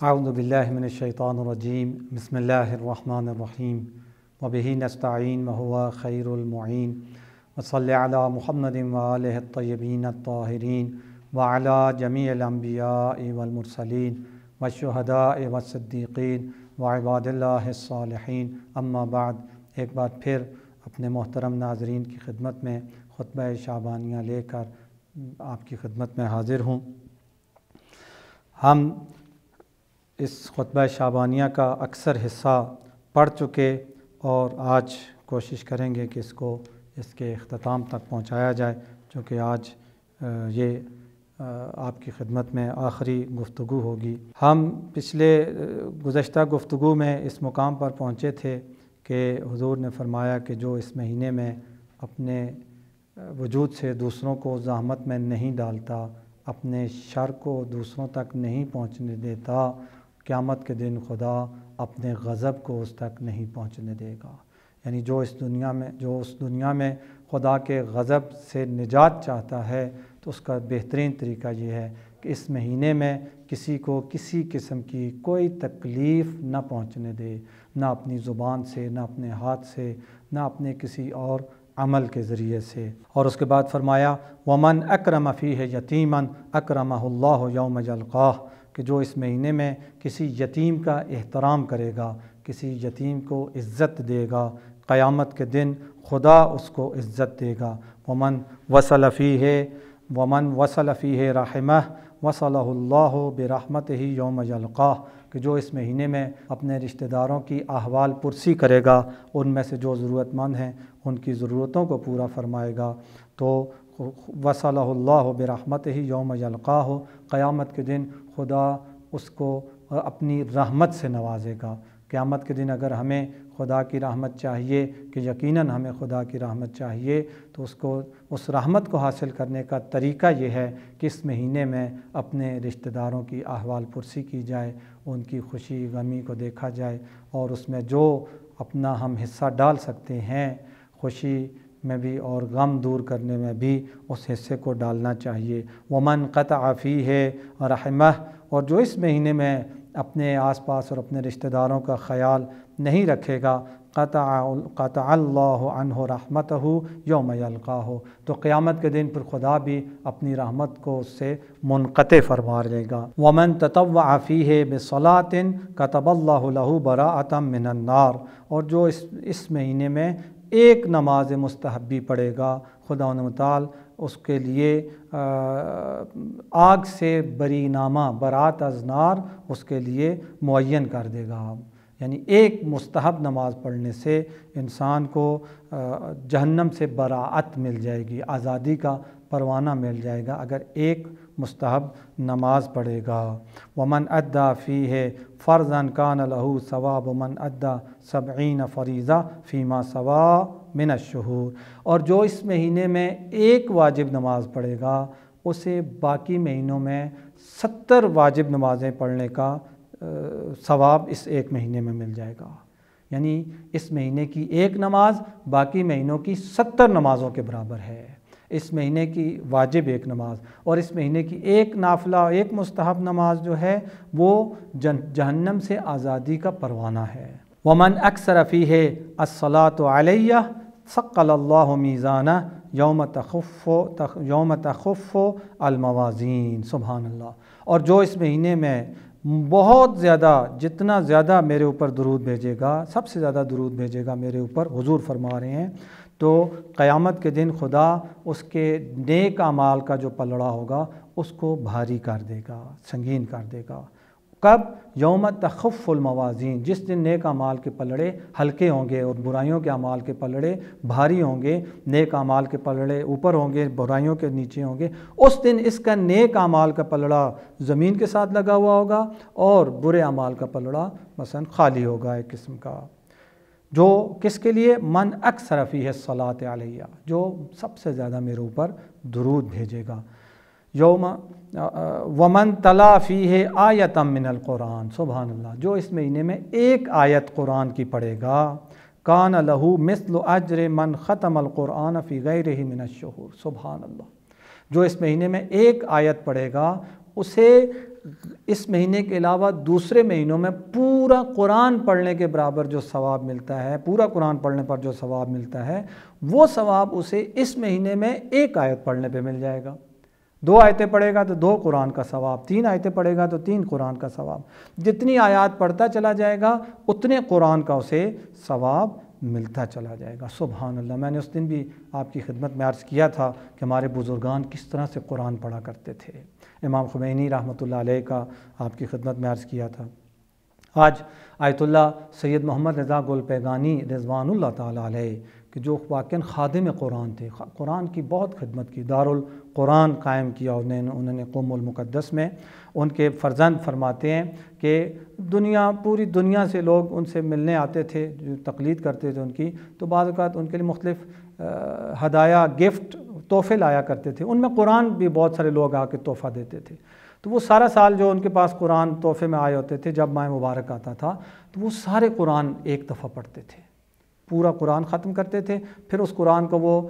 اعوذ باللہ من الشیطان الرجیم بسم اللہ الرحمن الرحیم وبہ نستعین وہو خیر المعین وصلی علی محمد وآلہ الطیبین الطاہرین وعلی جمیع الانبیاء والمرسلین والشہداء والصدیقین وعباد اللہ الصالحین اما بعد۔ ایک بار پھر اپنے محترم ناظرین کی خدمت میں خطبہ شعبانیہ لے کر آپ کی خدمت میں حاضر ہوں۔ ہم اس خطبہ شعبانیہ کا اکثر حصہ پڑھ چکے اور آج کوشش کریں گے کہ اس کے اختتام تک پہنچایا جائے، چونکہ آج یہ آپ کی خدمت میں آخری گفتگو ہوگی۔ ہم پچھلے گزشتہ گفتگو میں اس مقام پر پہنچے تھے کہ حضور نے فرمایا کہ جو اس مہینے میں اپنے وجود سے دوسروں کو زحمت میں نہیں ڈالتا، اپنے شر کو دوسروں تک نہیں پہنچنے دیتا، قیامت کے دن خدا اپنے غضب کو اس تک نہیں پہنچنے دے گا۔ یعنی جو اس دنیا میں خدا کے غضب سے نجات چاہتا ہے تو اس کا بہترین طریقہ یہ ہے کہ اس مہینے میں کسی کو کسی قسم کی کوئی تکلیف نہ پہنچنے دے، نہ اپنی زبان سے، نہ اپنے ہاتھ سے، نہ اپنے کسی اور عمل کے ذریعے سے۔ اور اس کے بعد فرمایا وَمَنْ أَكْرَمَ فِيهِ يَتِيمًا أَكْرَمَهُ اللَّهُ يَوْمَ يَلْقَاهُ، کہ جو اس مہینے میں کسی یتیم کا احترام کرے گا، کسی یتیم کو عزت دے گا، قیامت کے دن خدا اس کو عزت دے گا۔ وَمَنْ وَصَلَ فِيهِ رَحِمَهُ وَصَلَهُ اللَّهُ بِرَحْمَتِهِ يَوْمَ يَلْقَاهُ، کہ جو اس مہینے میں اپنے رشتہ داروں کی احوال پرسی کرے گا، ان میں سے جو ضرورت مند ہیں ان کی ضرورتوں کو پورا فرمائے گا، تو وَصَلَهُ اللَّهُ بِرَحْمَتِهِ يَوْمَ يَلْقَاهُ، قیامت کے دن خدا اس کو اپنی رحمت سے نوازے گا۔ قیامت کے دن اگر ہمیں خدا کی رحمت چاہیے، کہ یقیناً ہمیں خدا کی رحمت چاہیے، تو اس رحمت کو حاصل کرنے کا طریقہ یہ ہے کہ اس مہینے میں اپنے رشتہ داروں کی احوال پرسی کی جائے، ان کی خوشی غمی کو دیکھا جائے، اور اس میں جو اپنا ہم حصہ ڈال سکتے ہیں، خوشی میں بھی اور غم دور کرنے میں بھی اس حصے کو ڈالنا چاہیے۔ وَمَنْ قَطَعَ فِيهِ رَحِمَهُ، اور جو اس مہینے میں اپنے آس پاس اور اپنے رشتہ داروں کا خیال نہیں رکھے گا، قطع اللہ عنہ رحمتہ یوم یلقاہ، تو قیامت کے دن پر خدا بھی اپنی رحمت کو اس سے منقطع فرما لے گا۔ وَمَنْ تَطَوَّعَ فِيهِ بِصَلَاةٍ كَتَبَ اللَّهُ لَهُ بَرَاءَةً مِّنَ النَّارِ، اور جو اس مہینے میں ایک نماز مستحبی پڑھے گا، خدا متعال اس کے لیے آگ سے بری نامہ، برات از نار، اس کے لیے معین کر دے گا۔ یعنی ایک مستحب نماز پڑھنے سے انسان کو جہنم سے براعت مل جائے گی، آزادی کا پروانہ مل جائے گا اگر ایک مستحب نماز پڑھے گا۔ وَمَنْ أَدَّى فِيهِ فَرْضًا كَانَ لَهُ ثَوَابُ مَنْ أَدَّى 70 فَرِيضَةً فِيمَا سَوَى مِنَ الشُّهُورِ، اور جو اس مہینے میں ایک واجب نماز پڑھے گا، اسے باقی مہینوں میں 70 واجب نمازیں پڑھنے کا ثواب اس ایک مہینے میں مل جائے گا۔ یعنی اس مہینے کی ایک نماز باقی مہینوں کی 70 نمازوں کے برابر ہے۔ اس مہینے کی واجب ایک نماز اور اس مہینے کی ایک نافلہ، ایک مستحب نماز جو ہے وہ جہنم سے آزادی کا پروانہ ہے۔ وَمَنْ أَكْثَرَ فِيهِ الصَّلَاةُ عَلَيَّ ثَقَّلَ اللَّهُ مِيزَانَهُ یوم تخف الموازین۔ سبحان اللہ۔ اور جو اس مہینے میں بہت زیادہ، جتنا زیادہ میرے اوپر درود بھیجے گا، سب سے زیادہ درود بھیجے گا میرے اوپر، حضور فرما رہے ہیں، تو قیامت کے دن خدا اس کے نیک اعمال کا جو پلڑا ہوگا اس کو بھاری کر دے گا، سنگین کر دے گا۔ کب؟ یوم تخف الموازین، جس دن نیک اعمال کے پلڑے ہلکے ہوں گے اور برائیوں کے اعمال کے پلڑے بھاری ہوں گے، نیک اعمال کے پلڑے اوپر ہوں گے، برائیوں کے نیچے ہوں گے، اس دن اس کا نیک اعمال کا پلڑا زمین کے ساتھ لگا ہوا ہوگا اور برے اعمال کا پلڑا مثلا خالی ہوگا ایک قسم کا۔ جو کس کے لیے؟ من اکثر فیہ الصلاۃ علیہ، جو سب سے زیادہ میرے اوپر درود بھیجے گا۔ ومن تلا فیہ آیۃ من القرآن، سبحان اللہ، جو اس مہینے میں ایک آیت قرآن کی پڑھے گا، کان لہ مثل اجر من ختم القرآن فی غیرہ من الشہور، سبحان اللہ، جو اس مہینے میں ایک آیت پڑھے گا اسے اس مہینے کے علاوہ دوسرے مہینوں میں پورا قرآن پڑھنے کے برابر جو ثواب ملتا ہے، پورا قرآن پڑھنے پر جو ثواب ملتا ہے، وہ ثواب اسے اس مہینے میں ایک آیت پڑھنے پہ مل جائے گا۔ 2 آیتیں پڑھے گا تو 2 قرآن کا ثواب، 3 آیتیں پڑھے گا تو 3 قرآن کا ثواب۔ جتنی آیات پڑھتا چلا جائے گا اتنے قرآن کا اسے ثواب ملتا چلا جائے گا۔ سبحان اللہ۔ میں نے اس دن بھی آپ کی خدمت میں عرض کیا تھا کہ ہمارے بزرگان کس طرح سے قرآن پڑھا کرتے تھے۔ امام خمینی رحمۃ اللہ علیہ کا آپ کی خدمت میں عرض کیا تھا۔ آج آیت اللہ سید محمد رضا گل پیگانی رضوان اللہ تعالیٰ علیہ کہ جو واقعاً خادم قرآن تھے، قرآن کی بہت خدمت کی، دارالقرآن قائم کیا انہوں نے قم المقدس میں۔ ان کے فرزند فرماتے ہیں کہ پوری دنیا سے لوگ ان سے ملنے آتے تھے، جو تقلید کرتے تھے ان کی، تو بعض اوقات ان کے لیے مختلف ہدایہ، گفٹ، تحفے لایا کرتے تھے۔ ان میں قرآن بھی بہت سارے لوگ آ کے تحفہ دیتے تھے۔ تو وہ سارا سال جو ان کے پاس قرآن تحفے میں آئے ہوتے تھے، جب ماہ مبارک آتا تھا تو وہ سارے قرآن ایک دفعہ پڑھتے تھے، پورا قرآن ختم کرتے تھے، پھر اس قرآن کو وہ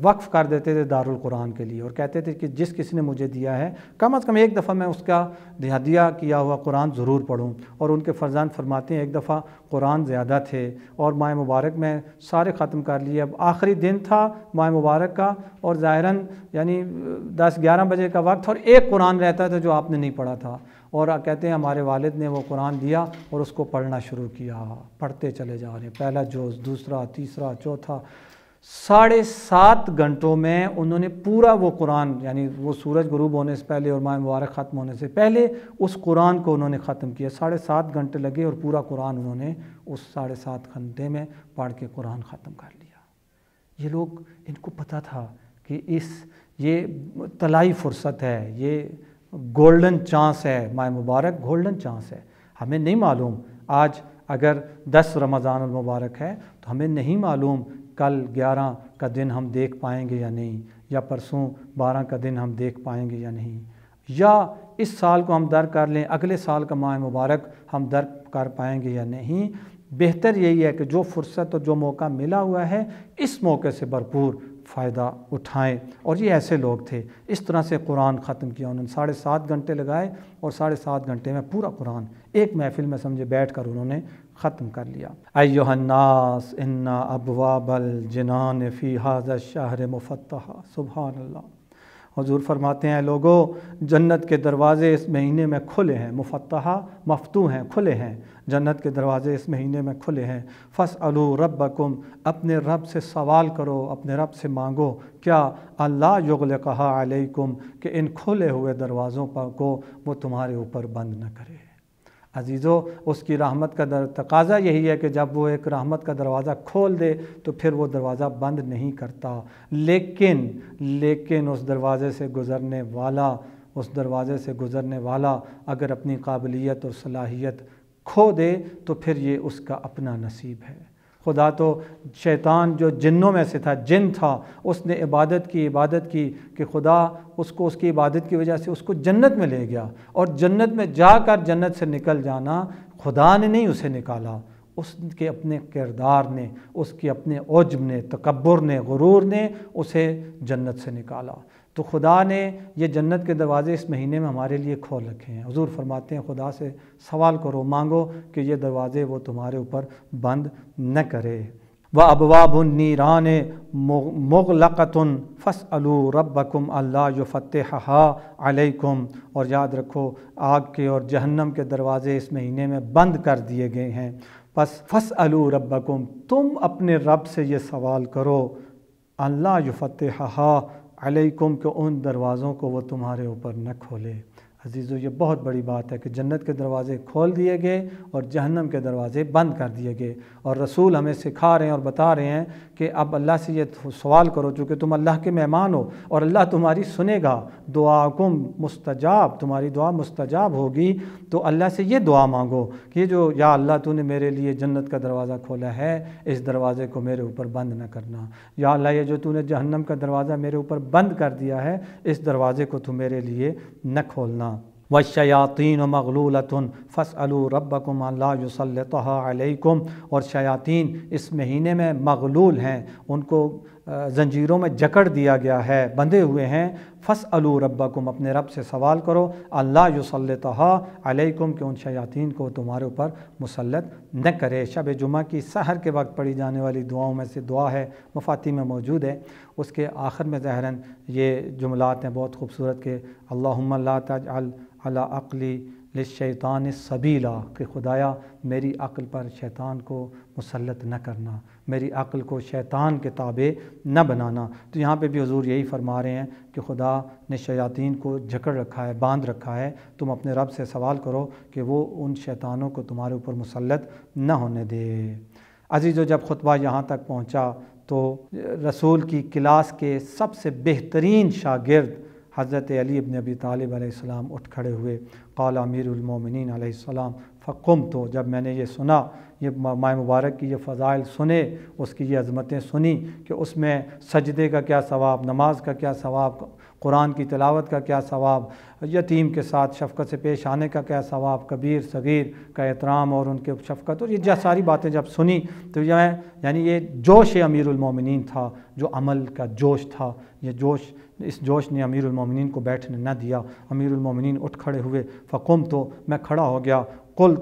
وقف کر دیتے تھے دارالقرآن کے لیے، اور کہتے تھے کہ جس کسی نے مجھے دیا ہے کم از کم ایک دفعہ میں اس کا ہدیہ کیا ہوا قرآن ضرور پڑھوں۔ اور ان کے فرزند فرماتے ہیں ایک دفعہ قرآن زیادہ تھے اور ماہ مبارک میں سارے ختم کر لیے۔ اب آخری دن تھا ماہ مبارک کا اور ظاہراً یعنی 10-11 بجے کا وقت، اور ایک قرآن رہتا تھا جو آپ نے نہیں پڑھا تھا، اور کہتے ہیں ہمارے والد نے وہ قرآن دیا اور اس کو پڑھنا شروع کیا، پڑھتے چلے جا رہے ہیں، پہلا جوز، دوسرا، تیسرا، چوتھا۔ 7.5 گھنٹوں میں انہوں نے پورا وہ قرآن، یعنی وہ سورج غروب ہونے سے پہلے اور ماہ مبارک ختم ہونے سے پہلے اس قرآن کو انہوں نے ختم کیا۔ 7.5 گھنٹے لگے اور پورا قرآن انہوں نے اس 7.5 گھنٹے میں پڑھ کے قرآن ختم کر لیا۔ یہ لوگ، ان کو پتہ تھا کہ یہ طلائی فرصت ہے، یہ گولڈن چانس ہے، ماہ مبارک گولڈن چانس ہے۔ ہمیں نہیں معلوم آج اگر 10 رمضان المبارک ہے تو ہمیں نہیں معلوم کل 11 کا دن ہم دیکھ پائیں گے یا نہیں، یا پرسوں 12 کا دن ہم دیکھ پائیں گے یا نہیں، یا اس سال کو ہم در کر لیں اگلے سال کا ماہ مبارک ہم در کر پائیں گے یا نہیں۔ بہتر یہی ہے کہ جو فرصت اور جو موقع ملا ہوا ہے اس موقع سے بھرپور فائدہ اٹھائیں۔ اور یہ ایسے لوگ تھے، اس طرح سے قرآن ختم کیا انہوں نے۔ 7.5 گھنٹے لگائے اور 7.5 گھنٹے میں پورا قرآن ایک محفل میں سمجھے بیٹھ کر انہوں نے ختم کر لیا۔ ایھا الناس ان ابواب الجنان فی ھذا الشہر مفتحہ۔ سبحان اللہ۔ حضور فرماتے ہیں لوگوں، جنت کے دروازے اس مہینے میں کھلے ہیں، مفتحہ مفتوح ہیں، کھلے ہیں، جنت کے دروازے اس مہینے میں کھلے ہیں۔ فاسألوا ربکم، اپنے رب سے سوال کرو، اپنے رب سے مانگو، کیا اللہ یغلقھا علیکم، کہ ان کھلے ہوئے دروازوں کو وہ تمہارے اوپر بند نہ کرے۔ عزیزو، اس کی رحمت کا تقاضا یہی ہے کہ جب وہ ایک رحمت کا دروازہ کھول دے تو پھر وہ دروازہ بند نہیں کرتا، لیکن اس دروازے سے گزرنے والا اگر اپنی قابلیت اور صلاحیت کھو دے تو پھر یہ اس کا اپنا نصیب ہے۔ خدا تو شیطان جو جنوں میں سے تھا، جن تھا، اس نے عبادت کی کہ خدا اس کو اس کی عبادت کی وجہ سے اس کو جنت میں لے گیا، اور جنت میں جا کر جنت سے نکل جانا خدا نے نہیں اسے نکالا، اس کے اپنے کردار نے، اس کے اپنے عجب نے، تکبر نے، غرور نے اسے جنت سے نکالا۔ تو خدا نے یہ جنت کے دروازے اس مہینے میں ہمارے لیے کھول رکھے ہیں۔ حضور فرماتے ہیں خدا سے سوال کرو، مانگو کہ یہ دروازے وہ تمہارے اوپر بند نہ کرے۔ وَأَبْوَابُ النِّيرَانِ مُغْلَقَةٌ فَاسْأَلُوا رَبَّكُمْ أَلَّا يُفَتِّحَهَا عَلَيْكُمْ، اور یاد رکھو آگ کے اور جہنم کے دروازے اس مہینے میں بند کر دیے گئے ہیں۔ پس فَاسْأَلُوا رَبَّكُمْ، تم اپنے رب سے یہ سوال کرو، أَلَّا يُفَتِّحَهَا علیکم، کہ ان دروازوں کو وہ تمہارے اوپر نہ کھولے۔ عزیزو، یہ بہت بڑی بات ہے کہ جنت کے دروازے کھول دیے گئے اور جہنم کے دروازے بند کر دیے گئے، اور رسول ہمیں سکھا رہے ہیں اور بتا رہے ہیں کہ اب اللہ سے یہ سوال کرو، چونکہ تم اللہ کے مہمان ہو اور اللہ تمہاری سنے گا، دعاکم مستجاب، تمہاری دعا مستجاب ہوگی، تو اللہ سے یہ دعا مانگو کہ یہ جو یا اللہ تو نے میرے لیے جنت کا دروازہ کھولا ہے، اس دروازے کو میرے اوپر بند نہ کرنا، یا اللہ یہ جو تو نے جہنم کا دروازہ میرے اوپر بند کر دیا ہے، اس دروازے کو تو میرے لیے نہ کھولنا۔ وَالشَّيَاطِينُ مَغْلُولَةٌ فَاسْأَلُوا رَبَّكُمْ أَلَّا يُسَلِّطَهَا عَلَيْكُمْ، اور شیاطین اس مہینے میں مغلول ہیں، ان کو زنجیروں میں جکڑ دیا گیا ہے، بندھے ہوئے ہیں، فَاسْأَلُوا رَبَّكُمْ، اپنے رب سے سوال کرو، اللہ يُسَلِّطَهَا علیکم، کہ ان شیاطین کو تمہارے اوپر مسلط نہ کرے۔ شب جمعہ کی سحر کے وقت پڑھی جانے والی دعاؤں میں سے دعا ہے، مفاتیح میں موجود ہے، اس کے آخر میں ظاہراً یہ جملات ہیں بہت خوبصورت کہ اللہم لا تجعل علی عقلی للشیطان سبیلا، کہ خدایا میری عقل پر شیطان کو مسلط نہ کرنا، میری عقل کو شیطان کے تابع نہ بنانا۔ تو یہاں پہ بھی حضور یہی فرما رہے ہیں کہ خدا نے شیاطین کو جکڑ رکھا ہے، باندھ رکھا ہے، تم اپنے رب سے سوال کرو کہ وہ ان شیطانوں کو تمہارے اوپر مسلط نہ ہونے دے۔ عزیزو، جب خطبہ یہاں تک پہنچا تو رسول کی کلاس کے سب سے بہترین شاگرد حضرت علی ابن ابی طالب علیہ السلام اٹھ کھڑے ہوئے۔ قال امیر المومنین علیہ السلام فقمت، جب میں نے یہ سنا، یہ ماہ مبارک کی یہ فضائل سنے، اس کی یہ عظمتیں سنی کہ اس میں سجدے کا کیا ثواب، نماز کا کیا ثواب، قرآن کی تلاوت کا کیا ثواب، یتیم کے ساتھ شفقت سے پیش آنے کا کیا ثواب، کبیر صغیر کا احترام اور ان کے شفقت، اور یہ ساری باتیں جب سنی تو یعنی یہ جوش امیر المومنین تھا، جو عمل کا جوش تھا، یہ جوش، اس جوش نے امیر المومنین کو بیٹھنے نہ دیا۔ امیر المومنین اٹھ کھڑے ہوئے، فقمت، تو میں کھڑا ہو گیا،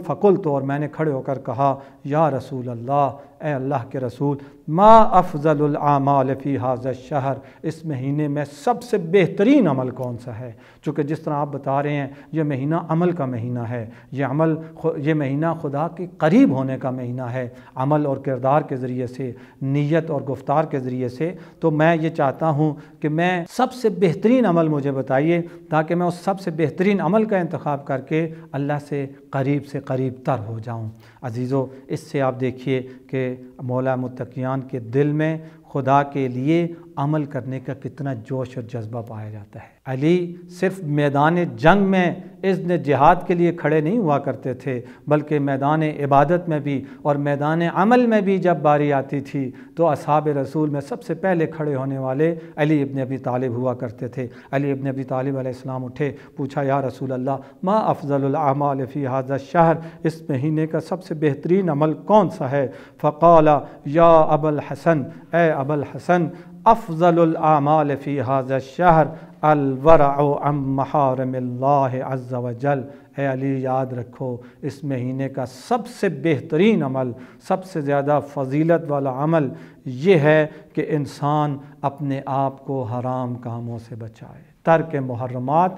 فقلت، اور میں نے کھڑے ہو کر کہا، یا رسول اللہ، اے اللہ کے رسول، ما افضل الاعمال فی ھذا الشہر، اس مہینے میں سب سے بہترین عمل کون سا ہے؟ چونکہ جس طرح آپ بتا رہے ہیں یہ مہینہ عمل کا مہینہ ہے، یہ مہینہ خدا کے قریب ہونے کا مہینہ ہے، عمل اور کردار کے ذریعے سے، نیت اور گفتار کے ذریعے سے، تو میں یہ چاہتا ہوں کہ میں سب سے بہترین عمل مجھے بتائیے تاکہ میں اس سب سے بہترین عمل کا انتخاب کر کے اللہ سے قریب تر ہو جاؤں۔ عزیزو، اس سے آپ دیکھیے کہ مولا متقیان کے دل میں خدا کے لیے عمل کرنے کا کتنا جوش اور جذبہ پایا جاتا ہے۔ علی صرف میدان جنگ میں اذن جہاد کے لیے کھڑے نہیں ہوا کرتے تھے، بلکہ میدان عبادت میں بھی اور میدان عمل میں بھی جب باری آتی تھی تو اصحاب رسول میں سب سے پہلے کھڑے ہونے والے علی ابن ابی طالب ہوا کرتے تھے۔ علی ابن ابی طالب علیہ السلام اٹھے، پوچھا، یا رسول اللہ، ما افضل الاعمال فی ھذا الشہر، اس مہینے کا سب سے بہترین عمل کون سا ہے؟ فقال یا ابا الحسن، اے ابا الحسن، افضل الاعمال فی ھذا الشہر الورع عن محارم اللہ عز وجل۔ اے علی، یاد رکھو، اس مہینے کا سب سے بہترین عمل، سب سے زیادہ فضیلت والا عمل یہ ہے کہ انسان اپنے آپ کو حرام کاموں سے بچائے۔ ترک محرمات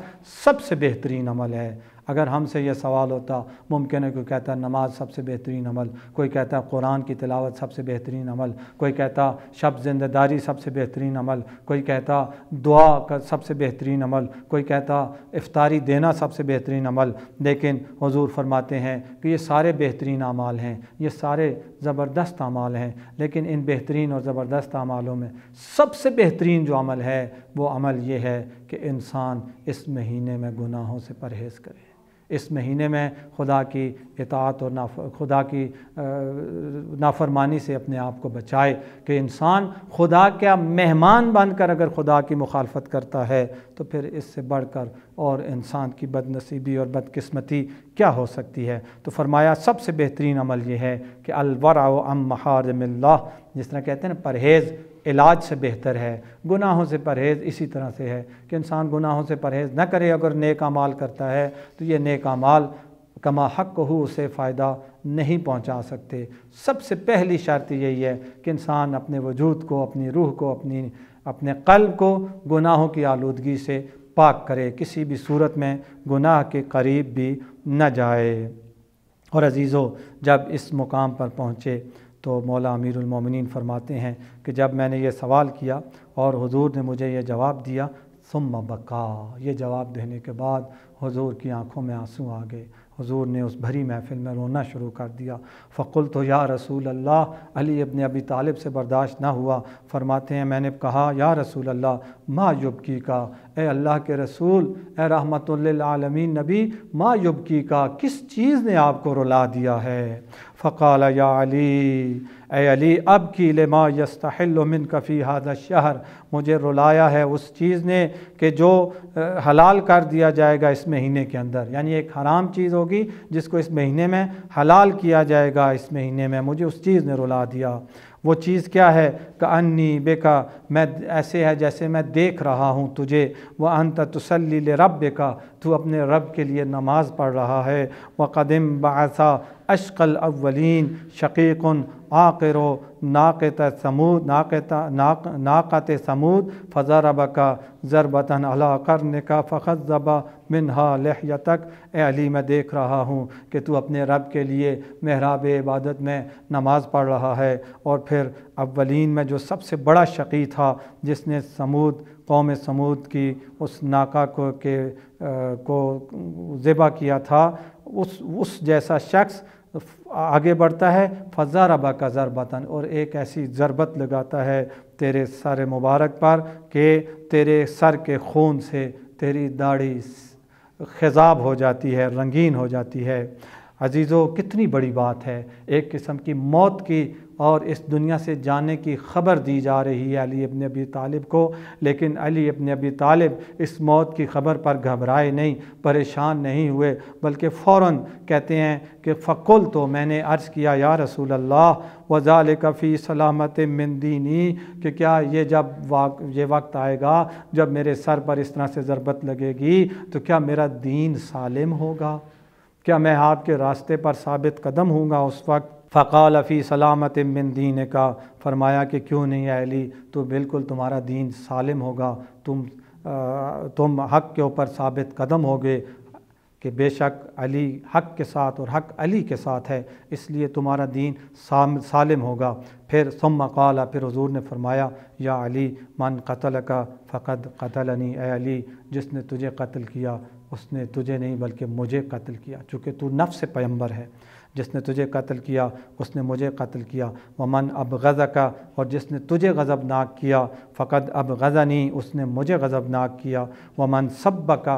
سب سے بہترین عمل ہے۔ اگر ہم سے یہ سوال ہوتا، ممکن ہے کوئی کہتا نماز سب سے بہترین عمل، کوئی کہتا قرآن کی تلاوت سب سے بہترین عمل، کوئی کہتا شب زندہ داری سب سے بہترین عمل، کوئی کہتا دعا کا سب سے بہترین عمل، کوئی کہتا افطاری دینا سب سے بہترین عمل، لیکن حضور فرماتے ہیں کہ یہ سارے بہترین اعمال ہیں، یہ سارے زبردست اعمال ہیں، لیکن ان بہترین اور زبردست اعمالوں میں سب سے بہترین جو عمل ہے وہ عمل یہ ہے کہ انسان اس مہینے میں گناہوں سے پرہیز کرے، اس مہینے میں خدا کی اطاعت اور خدا کی نافرمانی سے اپنے آپ کو بچائے، کہ انسان خدا کا مہمان بن کر اگر خدا کی مخالفت کرتا ہے تو پھر اس سے بڑھ کر اور انسان کی بد نصیبی اور بدقسمتی کیا ہو سکتی ہے۔ تو فرمایا سب سے بہترین عمل یہ ہے کہ الورع عن محارم اللہ، جس طرح کہتے ہیں نا پرہیز علاج سے بہتر ہے، گناہوں سے پرہیز اسی طرح سے ہے کہ انسان گناہوں سے پرہیز نہ کرے، اگر نیک اعمال کرتا ہے تو یہ نیک اعمال کما حق ہو اسے فائدہ نہیں پہنچا سکتے۔ سب سے پہلی شرط یہی ہے کہ انسان اپنے وجود کو، اپنی روح کو، اپنے قلب کو گناہوں کی آلودگی سے پاک کرے، کسی بھی صورت میں گناہ کے قریب بھی نہ جائے۔ اور عزیزو، جب اس مقام پر پہنچے تو مولا امیر المومنین فرماتے ہیں کہ جب میں نے یہ سوال کیا اور حضور نے مجھے یہ جواب دیا، ثم بکا، یہ جواب دینے کے بعد حضور کی آنکھوں میں آنسو آ گئے، حضور نے اس بھری محفل میں رونا شروع کر دیا۔ فقلت یا رسول اللہ، علی ابن ابی طالب سے برداشت نہ ہوا، فرماتے ہیں میں نے کہا، یا رسول اللہ، ما یبکی کا، اے اللہ کے رسول، اے رحمت للعالمین نبی، ما یبکی کا، کس چیز نے آپ کو رلا دیا ہے؟ فقال یا علی، اے علی، ابکی لما یستحل منک فی ھذا الشہر، مجھے رلایا ہے اس چیز نے کہ جو حلال کر دیا جائے گا اس مہینے کے اندر، یعنی ایک حرام چیز ہوگی جس کو اس مہینے میں حلال کیا جائے گا، اس مہینے میں مجھے اس چیز نے رلا دیا۔ وہ چیز کیا ہے؟ کأنی بکا، میں ایسے ہے جیسے میں دیکھ رہا ہوں تجھے، وانت تصلی لربک، تو اپنے رب کے لیے نماز پڑھ رہا ہے، وقدم بعث اشق الاولین شقیق عاقر ناقۃ ثمود فضربک ضربۃ علی قرنک فخذب منہا لحیتک۔ اے علی میں دیکھ رہا ہوں کہ تو اپنے رب کے لیے محراب عبادت میں نماز پڑھ رہا ہے، اور پھر اولین میں جو سب سے بڑا شقی تھا جس نے قوم سمود کی اس ناقہ کو ذبح کیا تھا، اس جیسا شخص آگے بڑھتا ہے، فضربک ضربۃ، اور ایک ایسی ضربت لگاتا ہے تیرے سر مبارک پر کہ تیرے سر کے خون سے تیری داڑھی خضاب ہو جاتی ہے، رنگین ہو جاتی ہے۔ عزیزو، کتنی بڑی بات ہے، ایک قسم کی موت کی اور اس دنیا سے جانے کی خبر دی جا رہی ہے علی ابن ابی طالب کو، لیکن علی ابن ابی طالب اس موت کی خبر پر گھبرائے نہیں، پریشان نہیں ہوئے، بلکہ فوراً کہتے ہیں کہ فقل، تو میں نے عرض کیا یا رسول اللہ، وذالک فی سلامت من دینی، کہ کیا یہ وقت آئے گا جب میرے سر پر اس طرح سے ضربت لگے گی تو کیا میرا دین سالم ہوگا؟ کیا میں آپ کے راستے پر ثابت قدم ہوں گا اس وقت؟ فقال فی سلامت من دینک، فرمایا کہ کیوں نہیں اے علی، تو بالکل تمہارا دین سالم ہوگا، تم حق کے اوپر ثابت قدم ہوگے، کہ بے شک علی حق کے ساتھ اور حق علی کے ساتھ ہے، اس لیے تمہارا دین سالم ہوگا۔ پھر ثم قال، پھر حضور نے فرمایا یا علی من قتلک فقد قتلنی، اے علی جس نے تجھے قتل کیا اس نے تجھے نہیں بلکہ مجھے قتل کیا، چونکہ تو نفس پیغمبر ہے، جس نے تجھے قتل کیا اس نے مجھے قتل کیا۔ ومن ابغضک، اور جس نے تجھے غضبناک کیا، فقد ابغضنی، اس نے مجھے غضبناک کیا۔ ومن سبک،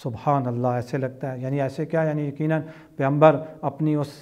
سبحان اللہ، ایسے لگتا ہے یعنی ایسے کیا، یعنی یقیناً پیغمبر اپنی اس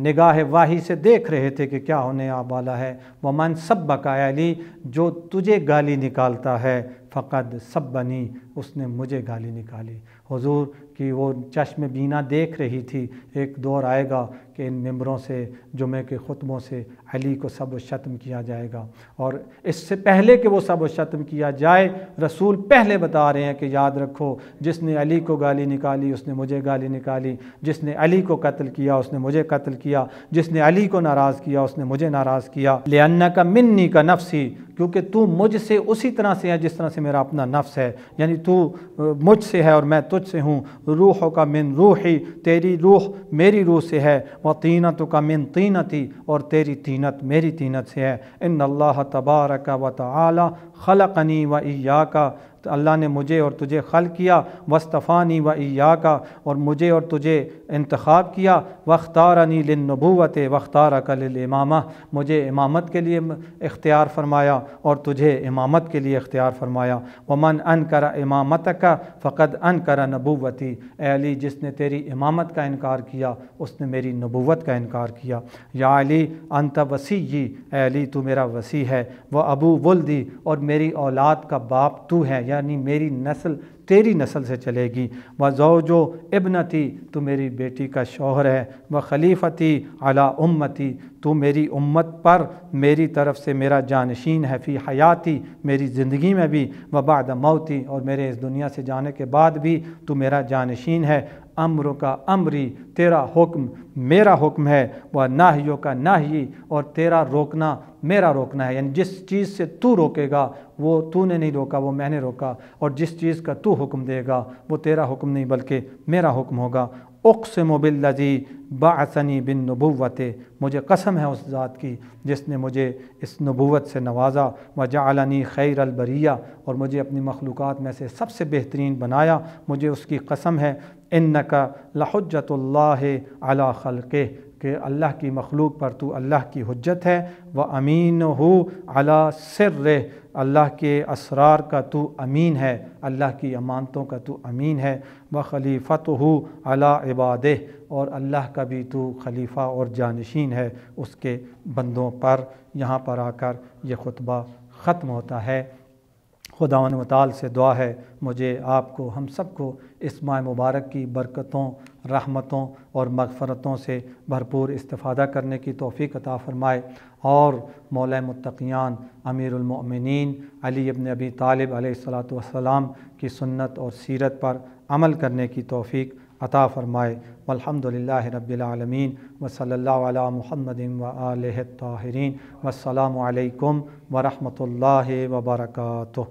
نگاہ واہی سے دیکھ رہے تھے کہ کیا ہونے والا ہے۔ ومن سبک، اے علی جو تجھے گالی نکالتا ہے، فقد سبنی، اس نے مجھے گالی نکالی۔ حضور کی وہ چشم بینا دیکھ رہی تھی ایک دور آئے گا کہ ان ممبروں سے، جمعے کے خطبوں سے علی کو سب و شتم کیا جائے گا، اور اس سے پہلے کہ وہ سب و شتم کیا جائے رسول پہلے بتا رہے ہیں کہ یاد رکھو جس نے علی کو گالی نکالی اس نے مجھے گالی نکالی، جس نے علی کو قتل کیا اس نے مجھے قتل کیا، جس نے علی کو ناراض کیا اس نے مجھے ناراض کیا۔ لِأَنَّكَ مِنِّي كَنَفْسِي، کیونکہ تو مجھ سے اسی طرح سے ہے جس طرح سے میرا اپنا نفس ہے، یعنی تو مجھ سے ہے اور میں تجھ سے ہوں۔ روحک من روحی، تیری روح میری روح سے ہے، وطینتک من طینتی، اور تیری طینت میری طینت سے ہے۔ ان اللہ تبارک و تعالی خلقنی و ایاک، اللہ نے مجھے اور تجھے خلق کیا، واصطفانی و ایاک، اور مجھے اور تجھے انتخاب کیا، واختارنی للنبوۃ واختارک للامامہ، مجھے امامت کے لیے اختیار فرمایا اور تجھے امامت کے لیے اختیار فرمایا۔ ومن انکر امامتک فقد انکر نبوتی، اے علی جس نے تیری امامت کا انکار کیا اس نے میری نبوت کا انکار کیا۔ یا علی انت وصیی، اے علی تو میرا وصی ہے، وہ ابو ولدی، اور میری اولاد کا باپ تو ہے، یعنی میری نسل تیری نسل سے چلے گی۔ وزوج ابنتی، تو میری بیٹی کا شوہر ہے۔ وخلیفتی علی امتی، تو میری امت پر میری طرف سے میرا جانشین ہے، فی حیاتی، میری زندگی میں بھی، وبعد موتی، اور میرے اس دنیا سے جانے کے بعد بھی تو میرا جانشین ہے۔ امر کا امری، تیرا حکم میرا حکم ہے، وہ نہیوں کا نہی، اور تیرا روکنا میرا روکنا ہے، یعنی جس چیز سے تو روکے گا وہ تو نے نہیں روکا، وہ میں نے روکا، اور جس چیز کا تو حکم دے گا وہ تیرا حکم نہیں بلکہ میرا حکم ہوگا۔ اقسم بالذی بعثنی بالنبوۃ، مجھے قسم ہے اس ذات کی جس نے مجھے اس نبوت سے نوازا، وجعلنی خیر البریہ، اور مجھے اپنی مخلوقات میں سے سب سے بہترین بنایا، مجھے اس کی قسم ہے۔ انک لحجت اللہ علی خلقہ، کہ اللہ کی مخلوق پر تو اللہ کی حجت ہے، وامینہ علی سرہ، اللہ کے اسرار کا تو امین ہے، اللہ کی امانتوں کا تو امین ہے، وخلیفتہ علی عبادہ، اور اللہ کا بھی تو خلیفہ اور جانشین ہے اس کے بندوں پر۔ یہاں پر آ کر یہ خطبہ ختم ہوتا ہے۔ خداوند متعال سے دعا ہے مجھے، آپ کو، ہم سب کو اس ماہ مبارک کی برکتوں رحمتوں اور مغفرتوں سے بھرپور استفادہ کرنے کی توفیق عطا فرمائے، اور مولا متقیان امیر المؤمنین علی ابن ابی طالب علیہ الصلاۃ والسلام کی سنت اور سیرت پر عمل کرنے کی توفیق عطا فرمائے۔ والحمد للہ رب العالمین، وصلی اللہ علی محمد وآلہ الطاہرین، والسلام علیکم ورحمۃ اللہ وبرکاتہ۔